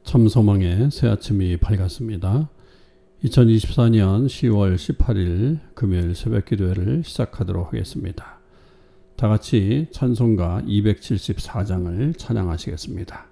참소망의 새아침이 밝았습니다. 2024년 10월 18일 금요일 새벽기도회를 시작하도록 하겠습니다. 다같이 찬송가 274장을 찬양하시겠습니다.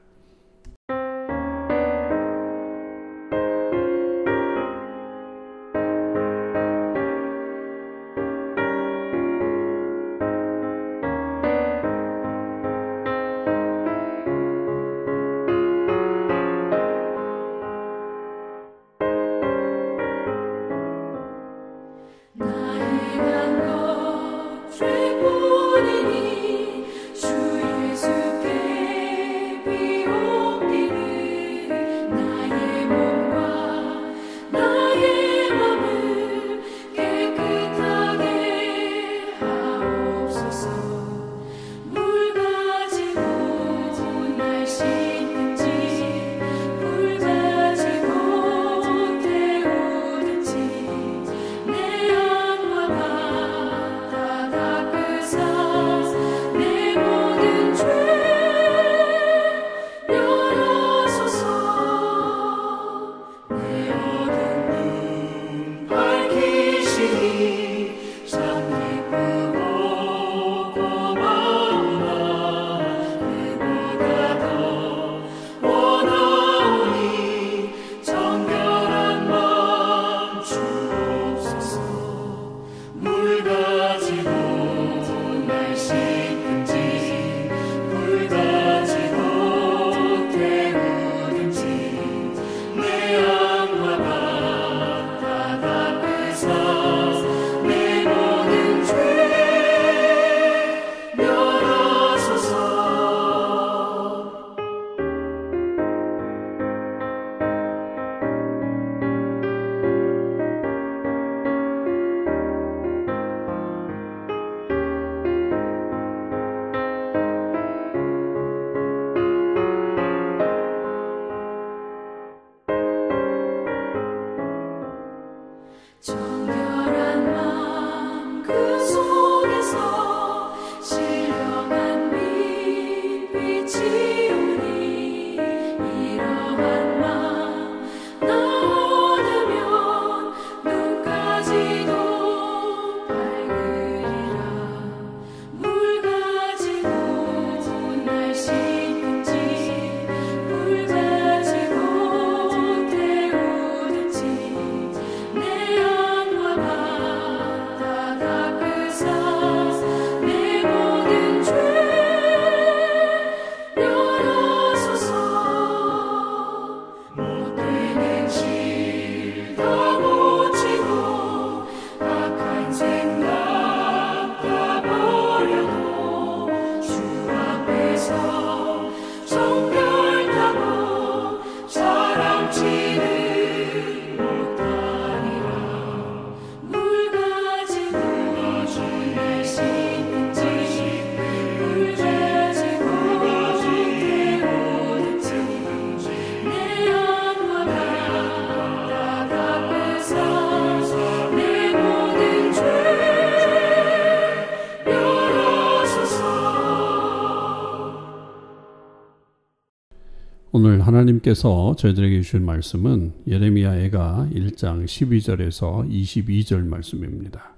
오늘 하나님께서 저희들에게 주신 말씀은 예레미야애가 1장 12절에서 22절 말씀입니다.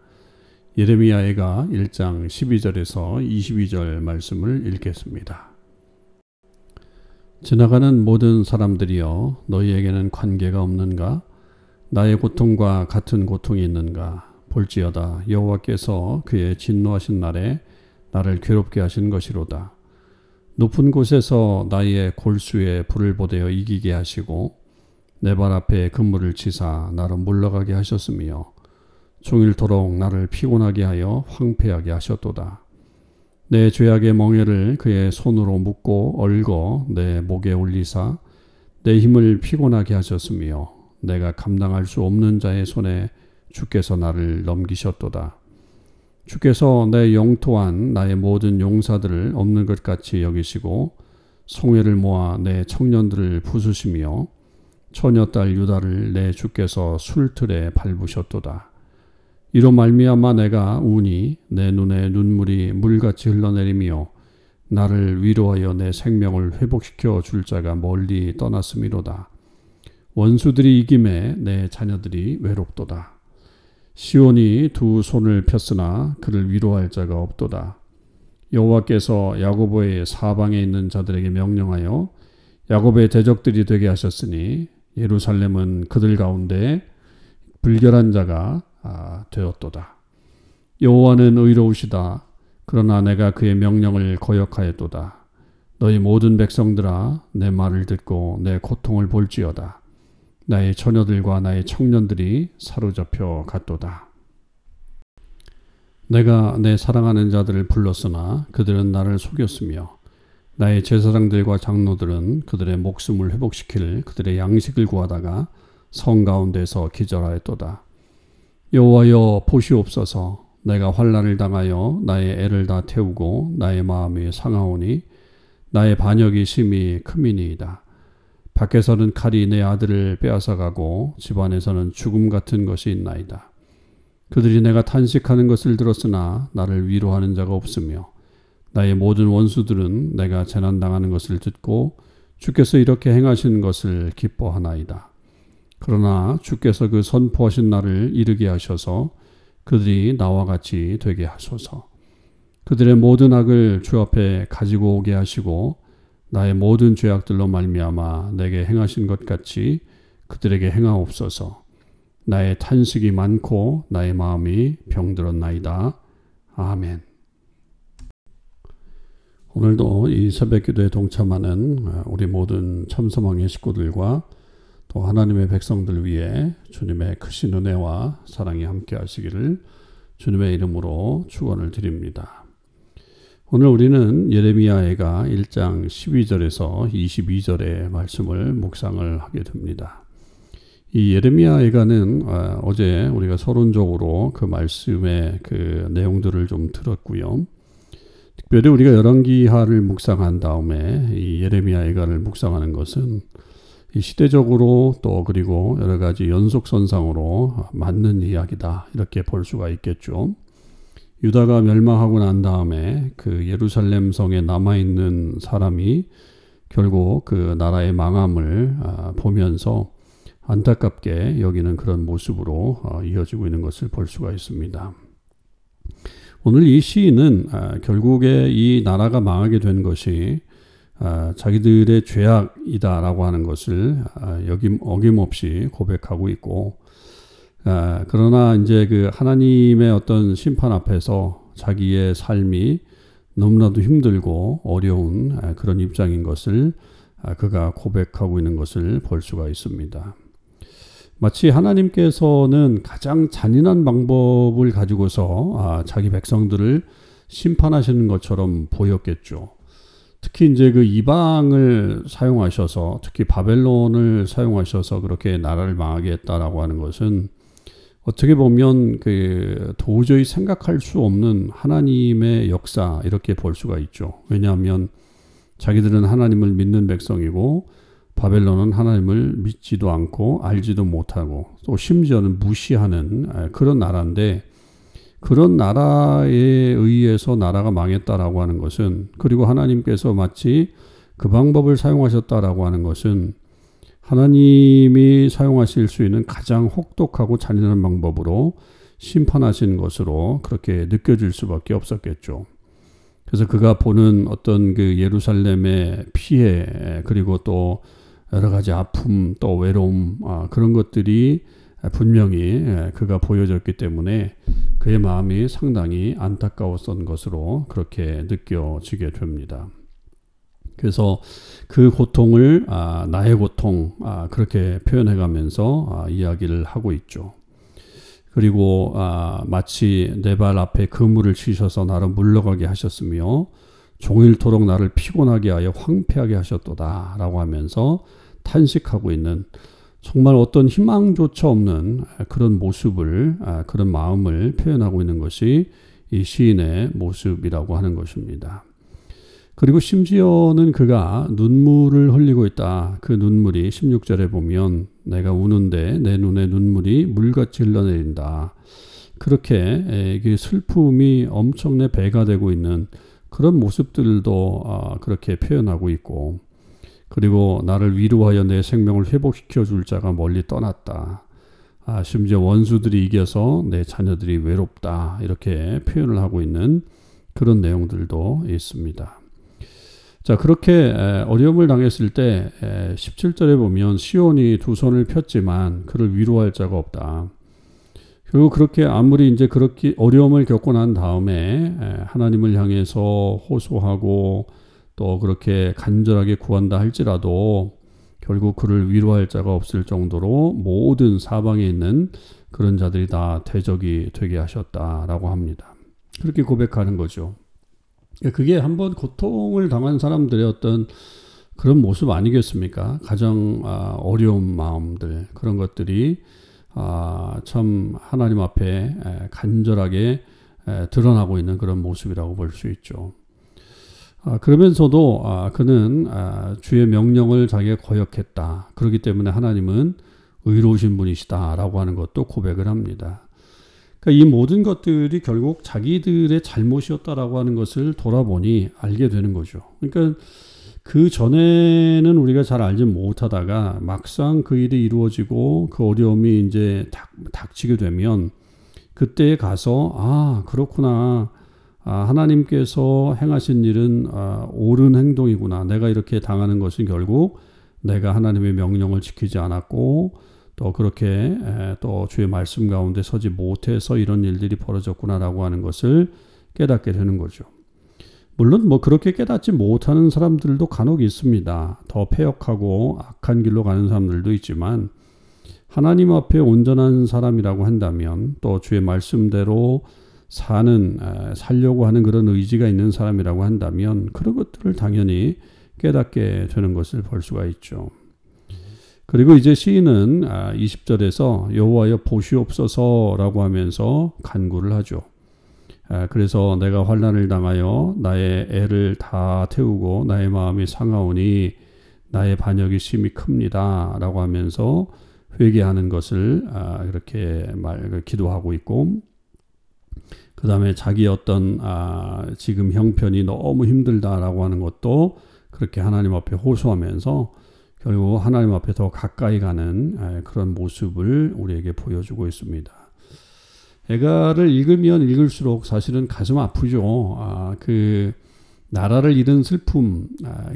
예레미야애가 1장 12절에서 22절 말씀을 읽겠습니다. 지나가는 모든 사람들이여, 너희에게는 관계가 없는가? 나의 고통과 같은 고통이 있는가? 볼지어다, 여호와께서 그의 진노하신 날에 나를 괴롭게 하신 것이로다. 높은 곳에서 나의 골수에 불을 보대어 이기게 하시고 내 발 앞에 그물을 치사 나를 물러가게 하셨으며 종일토록 나를 피곤하게 하여 황폐하게 하셨도다. 내 죄악의 멍에를 그의 손으로 묶고 얽어 내 목에 올리사 내 힘을 피곤하게 하셨으며 내가 감당할 수 없는 자의 손에 주께서 나를 넘기셨도다. 주께서 내 영토한 나의 모든 용사들을 없는 것 같이 여기시고 성회를 모아 내 청년들을 부수시며 처녀딸 유다를 내 주께서 술틀에 밟으셨도다. 이로 말미암아 내가 우니 내 눈에 눈물이 물같이 흘러내리며 나를 위로하여 내 생명을 회복시켜 줄 자가 멀리 떠났음이로다. 원수들이 이김에 내 자녀들이 외롭도다. 시온이 두 손을 폈으나 그를 위로할 자가 없도다. 여호와께서 야고보의 사방에 있는 자들에게 명령하여 야곱의 대적들이 되게 하셨으니 예루살렘은 그들 가운데 불결한 자가 되었도다. 여호와는 의로우시다. 그러나 내가 그의 명령을 거역하였도다. 너희 모든 백성들아 내 말을 듣고 내 고통을 볼지어다. 나의 처녀들과 나의 청년들이 사로잡혀 갔도다. 내가 내 사랑하는 자들을 불렀으나 그들은 나를 속였으며 나의 제사장들과 장로들은 그들의 목숨을 회복시킬 그들의 양식을 구하다가 성 가운데서 기절하였도다. 여호와여 보시옵소서. 내가 환난을 당하여 나의 애를 다 태우고 나의 마음이 상하오니 나의 반역이 심히 크미니이다. 밖에서는 칼이 내 아들을 빼앗아가고 집안에서는 죽음 같은 것이 있나이다. 그들이 내가 탄식하는 것을 들었으나 나를 위로하는 자가 없으며 나의 모든 원수들은 내가 재난당하는 것을 듣고 주께서 이렇게 행하신 것을 기뻐하나이다. 그러나 주께서 그 선포하신 날을 이르게 하셔서 그들이 나와 같이 되게 하소서. 그들의 모든 악을 주 앞에 가지고 오게 하시고 나의 모든 죄악들로 말미암아 내게 행하신 것 같이 그들에게 행하옵소서. 나의 탄식이 많고 나의 마음이 병들었나이다. 아멘. 오늘도 이 새벽기도에 동참하는 우리 모든 참소망의 식구들과 또 하나님의 백성들 위해 주님의 크신 은혜와 사랑이 함께 하시기를 주님의 이름으로 축원을 드립니다. 오늘 우리는 예레미야애가 1장 12절에서 22절의 말씀을 묵상을 하게 됩니다. 이 예레미야애가는 어제 우리가 서론적으로 그 말씀의 그 내용들을 좀 들었고요. 특별히 우리가 열왕기하를 묵상한 다음에 이 예레미야애가를 묵상하는 것은 이 시대적으로 또 그리고 여러 가지 연속선상으로 맞는 이야기다 이렇게 볼 수가 있겠죠. 유다가 멸망하고 난 다음에 그 예루살렘 성에 남아있는 사람이 결국 그 나라의 망함을 보면서 안타깝게 여기는 그런 모습으로 이어지고 있는 것을 볼 수가 있습니다. 오늘 이 시인은 결국에 이 나라가 망하게 된 것이 자기들의 죄악이다라고 하는 것을 어김없이 고백하고 있고, 그러나 이제 그 하나님의 어떤 심판 앞에서 자기의 삶이 너무나도 힘들고 어려운 그런 입장인 것을 그가 고백하고 있는 것을 볼 수가 있습니다. 마치 하나님께서는 가장 잔인한 방법을 가지고서 자기 백성들을 심판하시는 것처럼 보였겠죠. 특히 이제 그 이방을 사용하셔서, 특히 바벨론을 사용하셔서 그렇게 나라를 망하게 했다라고 하는 것은 어떻게 보면 그 도저히 생각할 수 없는 하나님의 역사 이렇게 볼 수가 있죠. 왜냐하면 자기들은 하나님을 믿는 백성이고 바벨론은 하나님을 믿지도 않고 알지도 못하고 또 심지어는 무시하는 그런 나라인데, 그런 나라에 의해서 나라가 망했다라고 하는 것은, 그리고 하나님께서 마치 그 방법을 사용하셨다라고 하는 것은 하나님이 사용하실 수 있는 가장 혹독하고 잔인한 방법으로 심판하신 것으로 그렇게 느껴질 수밖에 없었겠죠. 그래서 그가 보는 어떤 그 예루살렘의 피해, 그리고 또 여러 가지 아픔, 또 외로움, 그런 것들이 분명히 그가 보여졌기 때문에 그의 마음이 상당히 안타까웠던 것으로 그렇게 느껴지게 됩니다. 그래서 그 고통을 나의 고통 그렇게 표현해가면서 이야기를 하고 있죠. 그리고 마치 내 발 앞에 그물을 치셔서 나를 물러가게 하셨으며 종일토록 나를 피곤하게 하여 황폐하게 하셨도다 라고 하면서 탄식하고 있는, 정말 어떤 희망조차 없는 그런 모습을, 그런 마음을 표현하고 있는 것이 이 시인의 모습이라고 하는 것입니다. 그리고 심지어는 그가 눈물을 흘리고 있다. 그 눈물이 16절에 보면 내가 우는데 내 눈에 눈물이 물같이 흘러내린다. 그렇게 슬픔이 엄청나게 배가 되고 있는 그런 모습들도 그렇게 표현하고 있고, 그리고 나를 위로하여 내 생명을 회복시켜 줄 자가 멀리 떠났다. 심지어 원수들이 이겨서 내 자녀들이 외롭다. 이렇게 표현을 하고 있는 그런 내용들도 있습니다. 자, 그렇게 어려움을 당했을 때 17절에 보면 시온이 두 손을 폈지만 그를 위로할 자가 없다. 결국 그렇게 아무리 이제 그렇게 어려움을 겪고 난 다음에 하나님을 향해서 호소하고 또 그렇게 간절하게 구한다 할지라도 결국 그를 위로할 자가 없을 정도로 모든 사방에 있는 그런 자들이 다 대적이 되게 하셨다라고 합니다. 그렇게 고백하는 거죠. 그게 한번 고통을 당한 사람들의 어떤 그런 모습 아니겠습니까? 가장 어려운 마음들, 그런 것들이 참 하나님 앞에 간절하게 드러나고 있는 그런 모습이라고 볼 수 있죠. 그러면서도 그는 주의 명령을 자기가 거역했다. 그렇기 때문에 하나님은 의로우신 분이시다라고 하는 것도 고백을 합니다. 그러니까 이 모든 것들이 결국 자기들의 잘못이었다라고 하는 것을 돌아보니 알게 되는 거죠. 그러니까 그 전에는 우리가 잘 알지 못하다가 막상 그 일이 이루어지고 그 어려움이 이제 닥치게 되면 그때에 가서 그렇구나. 하나님께서 행하신 일은 옳은 행동이구나. 내가 이렇게 당하는 것은 결국 내가 하나님의 명령을 지키지 않았고 또 그렇게 또 주의 말씀 가운데 서지 못해서 이런 일들이 벌어졌구나라고 하는 것을 깨닫게 되는 거죠. 물론 그렇게 깨닫지 못하는 사람들도 간혹 있습니다. 더 패역하고 악한 길로 가는 사람들도 있지만 하나님 앞에 온전한 사람이라고 한다면 또 주의 말씀대로 살려고 하는 그런 의지가 있는 사람이라고 한다면 그런 것들을 당연히 깨닫게 되는 것을 볼 수가 있죠. 그리고 이제 시인은 20절에서 여호와여 보시옵소서라고 하면서 간구를 하죠. 그래서 내가 환난을 당하여 나의 애를 다 태우고 나의 마음이 상하오니 나의 반역이 심히 큽니다 라고 하면서 회개하는 것을 이렇게 기도하고 있고, 그 다음에 자기 어떤 지금 형편이 너무 힘들다라고 하는 것도 그렇게 하나님 앞에 호소하면서 결국 하나님 앞에 더 가까이 가는 그런 모습을 우리에게 보여주고 있습니다. 애가를 읽으면 읽을수록 사실은 가슴 아프죠. 그 나라를 잃은 슬픔,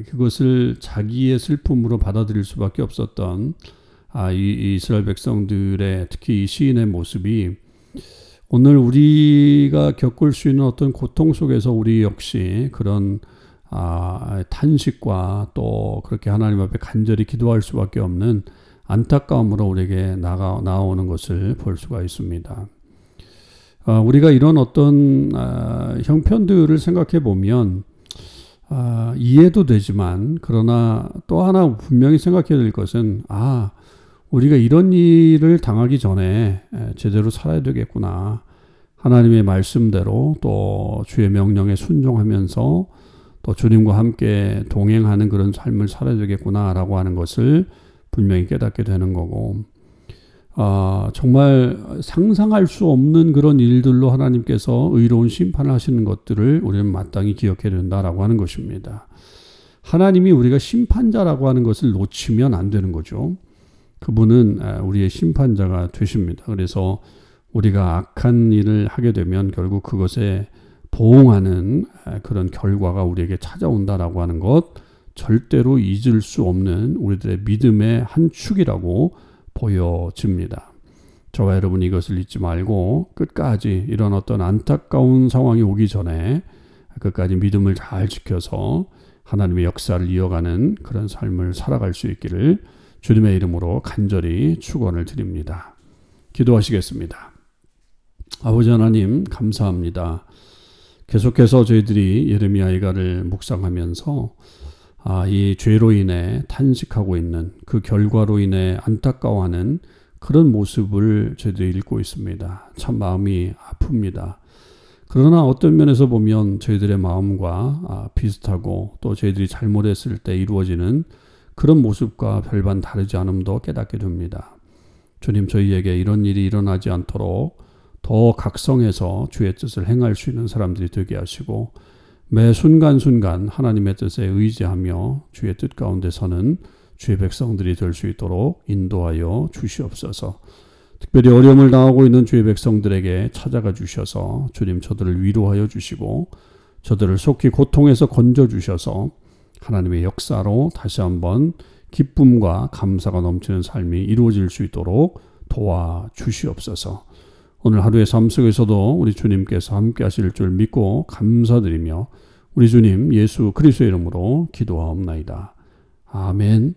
그것을 자기의 슬픔으로 받아들일 수밖에 없었던 이 이스라엘 백성들의 특히 이 시인의 모습이 오늘 우리가 겪을 수 있는 어떤 고통 속에서 우리 역시 그런 탄식과 또 그렇게 하나님 앞에 간절히 기도할 수밖에 없는 안타까움으로 우리에게 나오는 것을 볼 수가 있습니다. 우리가 이런 어떤 형편들을 생각해 보면 이해도 되지만 그러나 또 하나 분명히 생각해야 될 것은 우리가 이런 일을 당하기 전에 제대로 살아야 되겠구나. 하나님의 말씀대로 또 주의 명령에 순종하면서 또 주님과 함께 동행하는 그런 삶을 살아야 되겠구나라고 하는 것을 분명히 깨닫게 되는 거고, 정말 상상할 수 없는 그런 일들로 하나님께서 의로운 심판을 하시는 것들을 우리는 마땅히 기억해야 된다라고 하는 것입니다. 하나님이 우리가 심판자라고 하는 것을 놓치면 안 되는 거죠. 그분은 우리의 심판자가 되십니다. 그래서 우리가 악한 일을 하게 되면 결국 그것에 보응하는 그런 결과가 우리에게 찾아온다라고 하는 것, 절대로 잊을 수 없는 우리들의 믿음의 한 축이라고 보여집니다. 저와 여러분 이것을 잊지 말고 끝까지 이런 어떤 안타까운 상황이 오기 전에 끝까지 믿음을 잘 지켜서 하나님의 역사를 이어가는 그런 삶을 살아갈 수 있기를 주님의 이름으로 간절히 축원을 드립니다. 기도하시겠습니다. 아버지 하나님 감사합니다. 계속해서 저희들이 예레미야 이가를 묵상하면서 이 죄로 인해 탄식하고 있는 그 결과로 인해 안타까워하는 그런 모습을 저희들이 읽고 있습니다. 참 마음이 아픕니다. 그러나 어떤 면에서 보면 저희들의 마음과 비슷하고 또 저희들이 잘못했을 때 이루어지는 그런 모습과 별반 다르지 않음도 깨닫게 됩니다. 주님, 저희에게 이런 일이 일어나지 않도록 더 각성해서 주의 뜻을 행할 수 있는 사람들이 되게 하시고 매 순간순간 하나님의 뜻에 의지하며 주의 뜻 가운데 서는 주의 백성들이 될 수 있도록 인도하여 주시옵소서. 특별히 어려움을 당하고 있는 주의 백성들에게 찾아가 주셔서 주님 저들을 위로하여 주시고 저들을 속히 고통에서 건져 주셔서 하나님의 역사로 다시 한번 기쁨과 감사가 넘치는 삶이 이루어질 수 있도록 도와주시옵소서. 오늘 하루의 삶 속에서도 우리 주님께서 함께 하실 줄 믿고 감사드리며 우리 주님 예수 그리스도의 이름으로 기도하옵나이다. 아멘.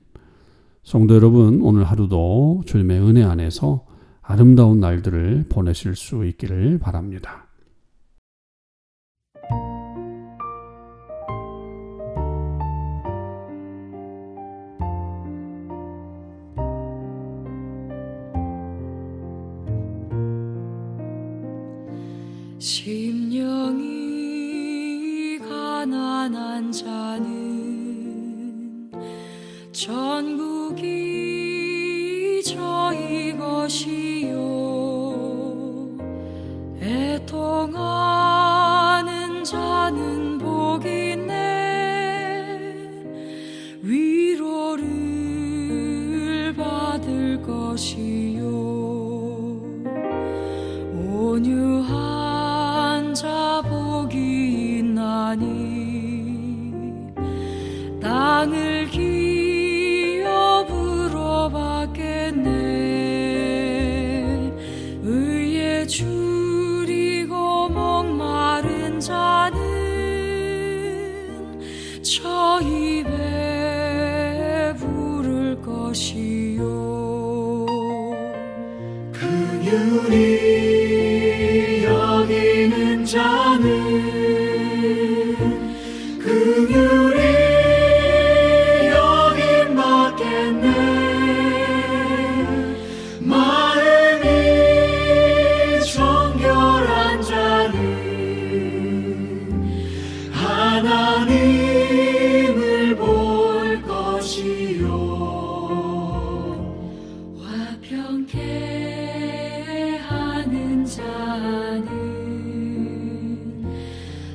성도 여러분, 오늘 하루도 주님의 은혜 안에서 아름다운 날들을 보내실 수 있기를 바랍니다. 심령이 가난한 자는 천국이 저희 것이요 애통하는 자는 복이네 위로를 받을 것이요 온유한 자 복이 있나니 땅을 기업으로 받겠네 의에 줄이고 목마른 자는 저 입에 부를 것이요 긍휼히 여기는 자는 긍휼히 여김 받겠네 마음이 정결한 자는 하나님을 볼 것이요 화평케 하는 자는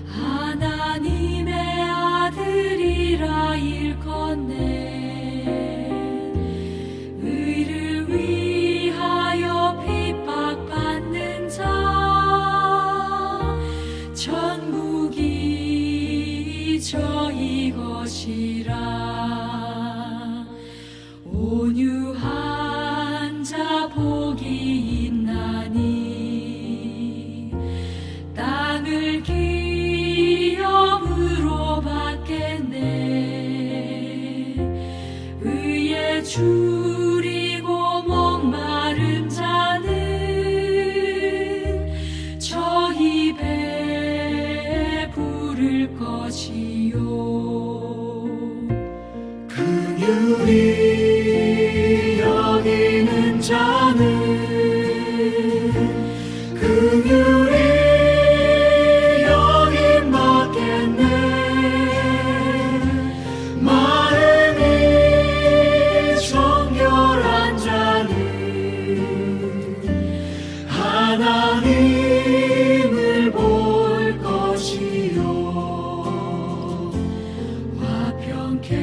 하나님의 아들이라 일컫네 의를 위하여 핍박받는 자 천국이 저희 것이라 온유한 자 복이 있나니 땅을 기업으로 받겠네 의에 줄이고 목마른 자는 저 입에 부를 것이요 긍휼히 여기는 자는 긍휼히 여김 받겠네 마음이 정결한 자는 하나님을 볼 것이요 화평케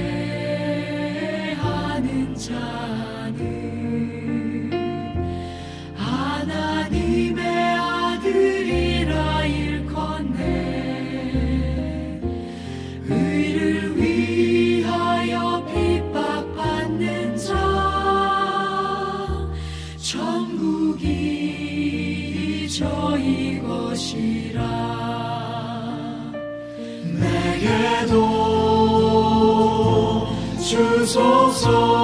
하는 자는 하나님의 아들이라 일컫네 의를 위하여 핍박받는 자 천국이 저희 것이라 내게도 주소서